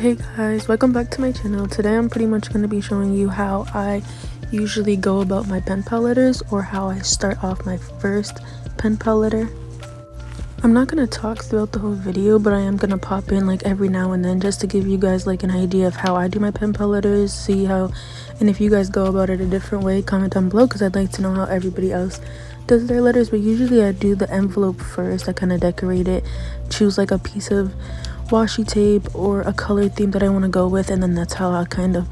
Hey guys, welcome back to my channel. Today I'm pretty much going to be showing you how I usually go about my pen pal letters, or how I start off my first pen pal letter. I'm not going to talk throughout the whole video, but I am going to pop in like every now and then just to give you guys like an idea of how I do my pen pal letters, see how, and if you guys go about it a different way, comment down below because I'd like to know how everybody else does their letters. But usually I do the envelope first. I kind of decorate it, choose like a piece of washi tape or a color theme that I want to go with, and then that's how I kind of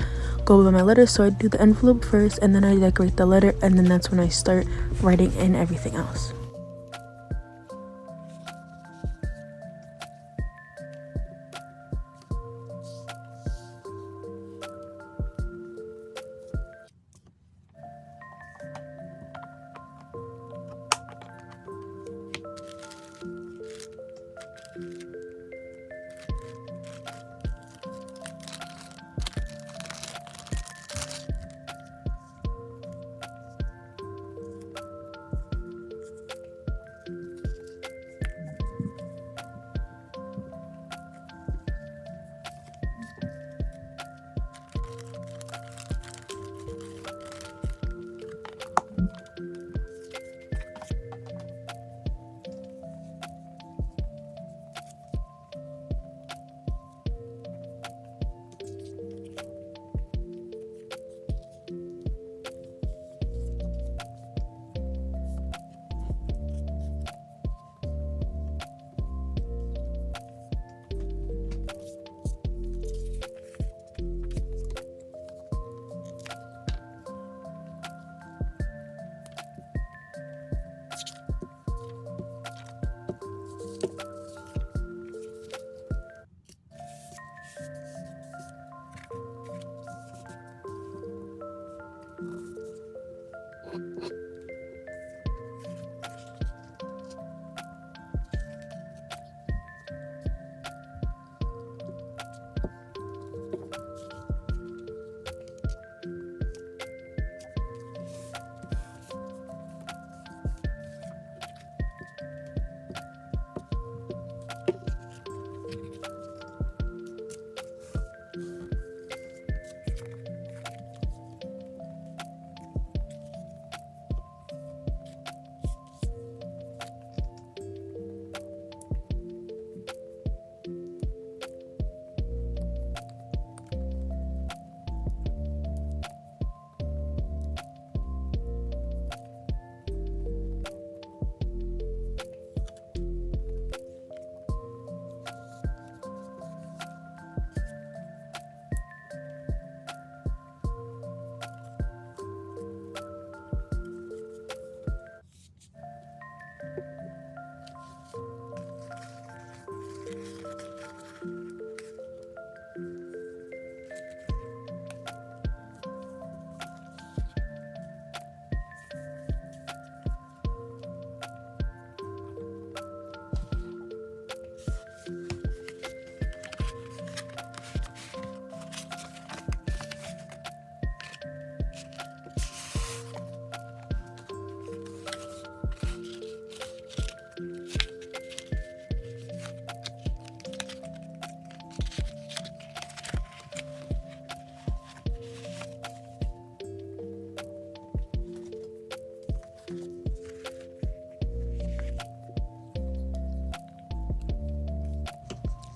go with my letters. So I do the envelope first, and then I decorate the letter, and then that's when I start writing in everything else.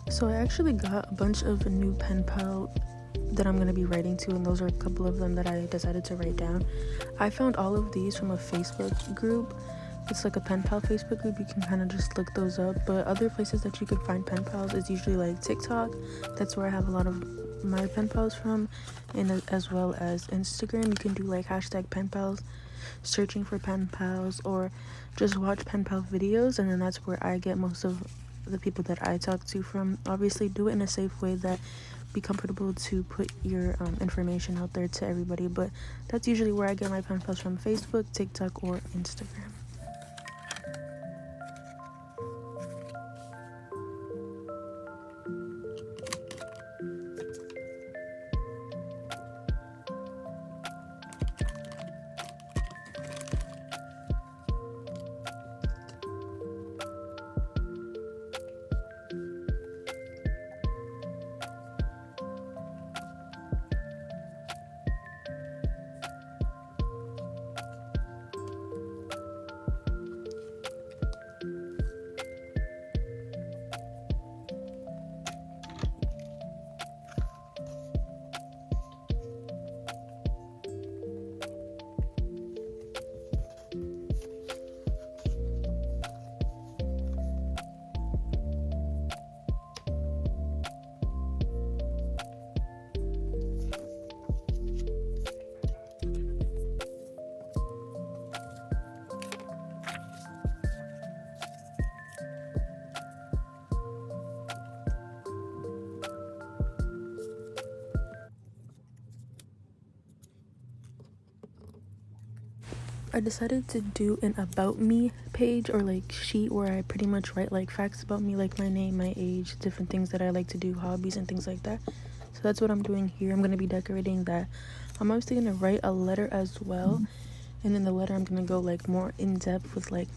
So I actually got a bunch of new pen pal that I'm going to be writing to, and those are a couple of them that I decided to write down. I found all of these from a Facebook group. It's like a pen pal Facebook group. You can kind of just look those up, but other places that you can find pen pals is usually like TikTok. That's where I have a lot of my pen pals from, and as well as Instagram. You can do like hashtag pen pals, searching for pen pals, or just watch pen pal videos, and then that's where I get most of the people that I talk to from. Obviously do it in a safe way that be comfortable to put your information out there to everybody, but that's usually where I get my pen pals from: Facebook, TikTok, or Instagram. I decided to do an about me page or like sheet where I pretty much write like facts about me, like my name, my age, different things that I like to do, hobbies and things like that. So that's what I'm doing here. I'm going to be decorating that. I'm obviously going to write a letter as well, and in the letter I'm going to go like more in depth with like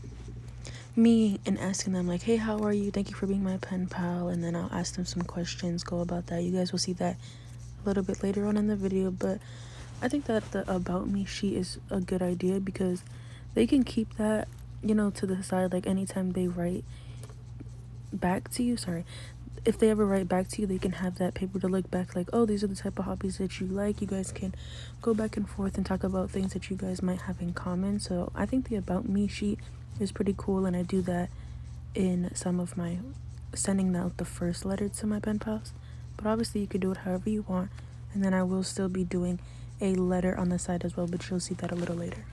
me and asking them like, hey, how are you, thank you for being my pen pal, and then I'll ask them some questions, go about that. You guys will see that a little bit later on in the video, but I think that the about me sheet is a good idea because they can keep that, you know, to the side. Like anytime they write back to you, if they ever write back to you, they can have that paper to look back like, oh, these are the type of hobbies that you like. You guys can go back and forth and talk about things that you guys might have in common. So I think the about me sheet is pretty cool, and I do that in some of my sending out the first letter to my pen pals. But obviously you could do it however you want, and then I will still be doing a letter on the side as well, but you'll see that a little later.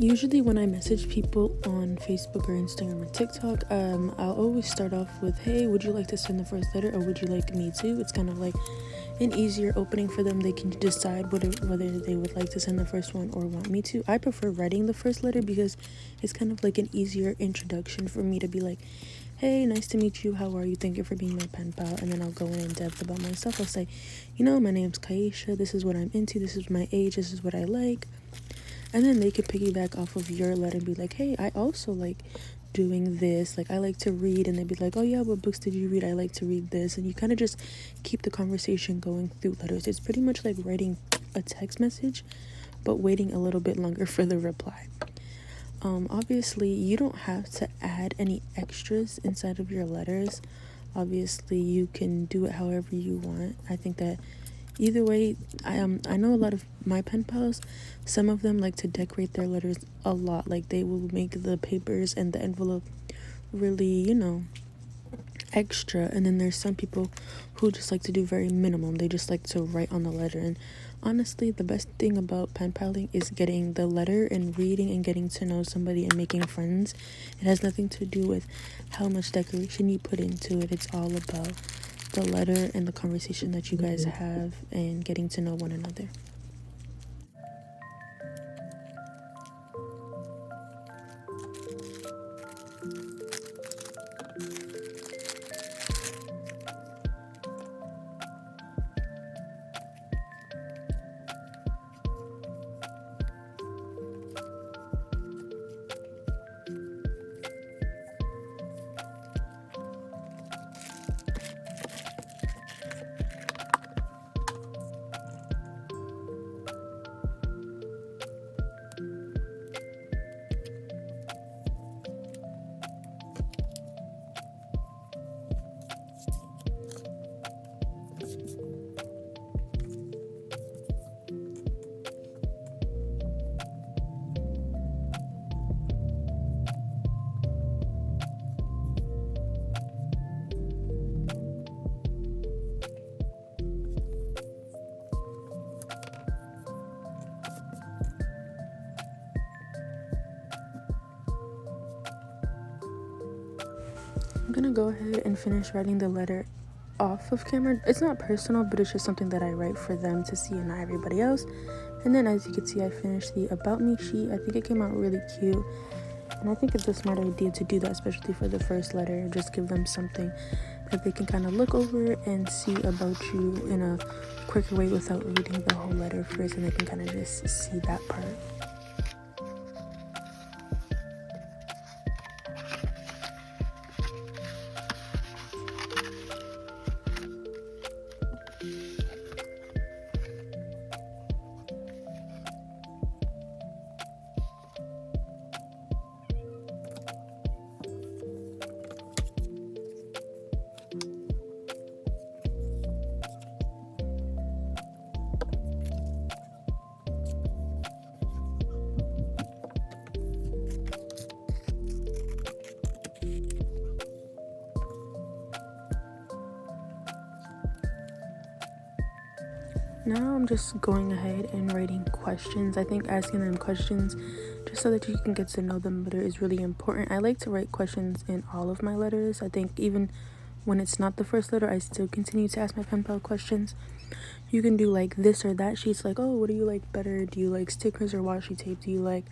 Usually when I message people on Facebook or Instagram or TikTok, I'll always start off with, hey, would you like to send the first letter, or would you like me to? It's kind of like an easier opening for them. They can decide whether they would like to send the first one or want me to. I prefer writing the first letter because it's kind of like an easier introduction for me to be like, hey, nice to meet you, how are you, thank you for being my pen pal. And then I'll go in depth about myself. I'll say, you know, my name's Kaisha, this is what I'm into, this is my age, this is what I like. And then they could piggyback off of your letter and be like, hey, I also like doing this, like I like to read. And they'd be like, oh yeah, what books did you read? I like to read this. And you kind of just keep the conversation going through letters. It's pretty much like writing a text message, but waiting a little bit longer for the reply. Obviously you don't have to add any extras inside of your letters. Obviously you can do it however you want. I think that either way, I know a lot of my pen pals, some of them like to decorate their letters a lot. Like they will make the papers and the envelope really, you know, extra. And then there's some people who just like to do very minimum. They just like to write on the letter. And honestly, the best thing about pen paling is getting the letter and reading and getting to know somebody and making friends. It has nothing to do with how much decoration you put into it. It's all about the letter and the conversation that you guys have and getting to know one another. I'm gonna go ahead and finish writing the letter off of camera. It's not personal, but it's just something that I write for them to see and not everybody else. And then as you can see, I finished the about me sheet. I think it came out really cute, and I think it's a smart idea to do that, especially for the first letter. Just give them something that they can kind of look over and see about you in a quicker way without reading the whole letter first, and they can kind of just see that part. Now I'm just going ahead and writing questions. I think asking them questions just so that you can get to know them better is really important. I like to write questions in all of my letters. I think even when it's not the first letter, I still continue to ask my pen pal questions. You can do like this or that. She's like, oh, what do you like better? Do you like stickers or washi tape? Do you like,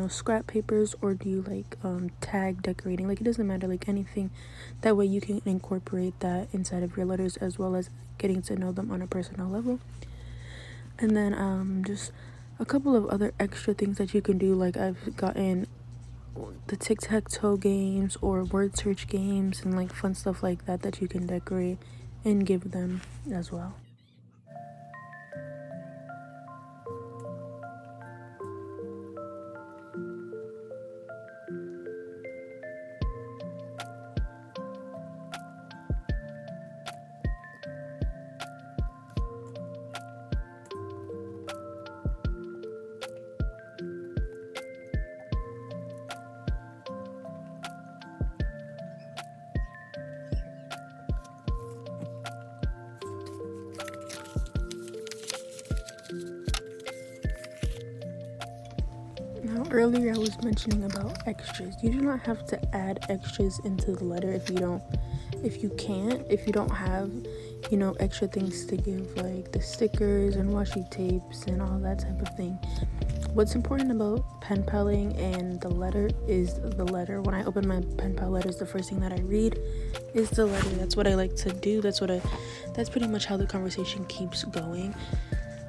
scrap papers, or do you like tag decorating? Like, it doesn't matter, like anything. That way you can incorporate that inside of your letters, as well as getting to know them on a personal level. And then just a couple of other extra things that you can do, like I've gotten the tic-tac-toe games or word search games and like fun stuff like that that you can decorate and give them as well. Now, earlier I was mentioning about extras. You do not have to add extras into the letter if you don't have, extra things to give, like the stickers and washi tapes and all that type of thing. What's important about pen paling and the letter is the letter. When I open my pen pal letters, the first thing that I read is the letter. That's what I like to do. That's pretty much how the conversation keeps going.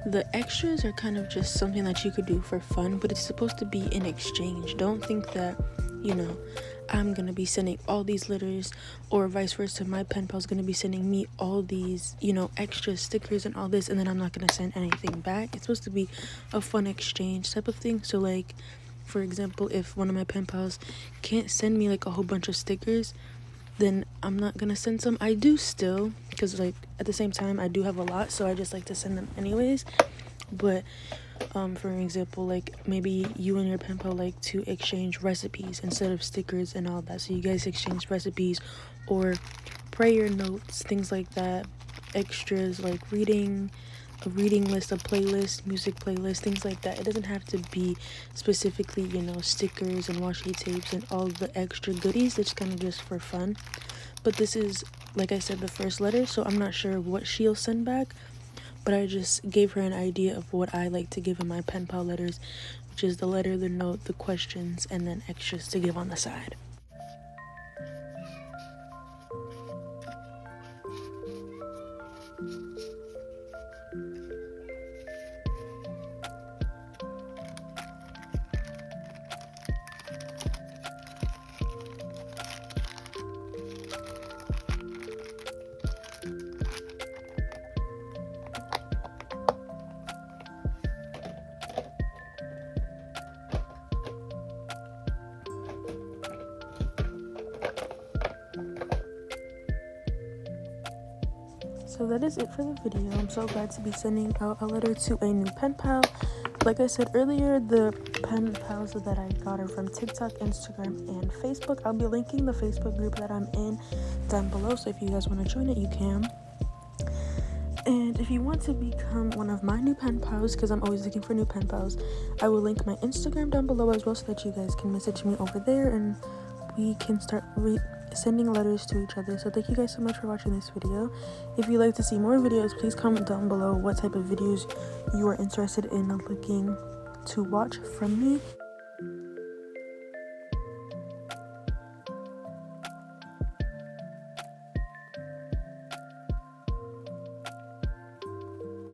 The extras are kind of just something that you could do for fun, but it's supposed to be in exchange. Don't think that, I'm gonna be sending all these letters, or vice versa, my pen pal's gonna be sending me all these, extra stickers and all this, and then I'm not gonna send anything back. It's supposed to be a fun exchange type of thing. So like, for example, if one of my pen pals can't send me like a whole bunch of stickers, then I'm not gonna send some. I do still, because like at the same time I do have a lot, so I just like to send them anyways. But for example, like maybe you and your pen pal like to exchange recipes instead of stickers and all that, so you guys exchange recipes or prayer notes, things like that. Extras like a reading list, a playlist, music playlist, things like that. It doesn't have to be specifically, stickers and washi tapes and all the extra goodies. It's kind of just for fun. But this is, like I said, the first letter, so I'm not sure what she'll send back, but I just gave her an idea of what I like to give in my pen pal letters, which is the letter, the note, the questions, and then extras to give on the side. So that is it for the video. I'm so glad to be sending out a letter to a new pen pal. Like I said earlier, the pen pals that I got are from TikTok, Instagram, and Facebook. I'll be linking the Facebook group that I'm in down below, so if you guys want to join it, you can. And if you want to become one of my new pen pals, because I'm always looking for new pen pals, I will link my Instagram down below as well, so that you guys can message me over there and we can start sending letters to each other. So thank you guys so much for watching this video. If you'd like to see more videos, please comment down below what type of videos you are interested in looking to watch from me.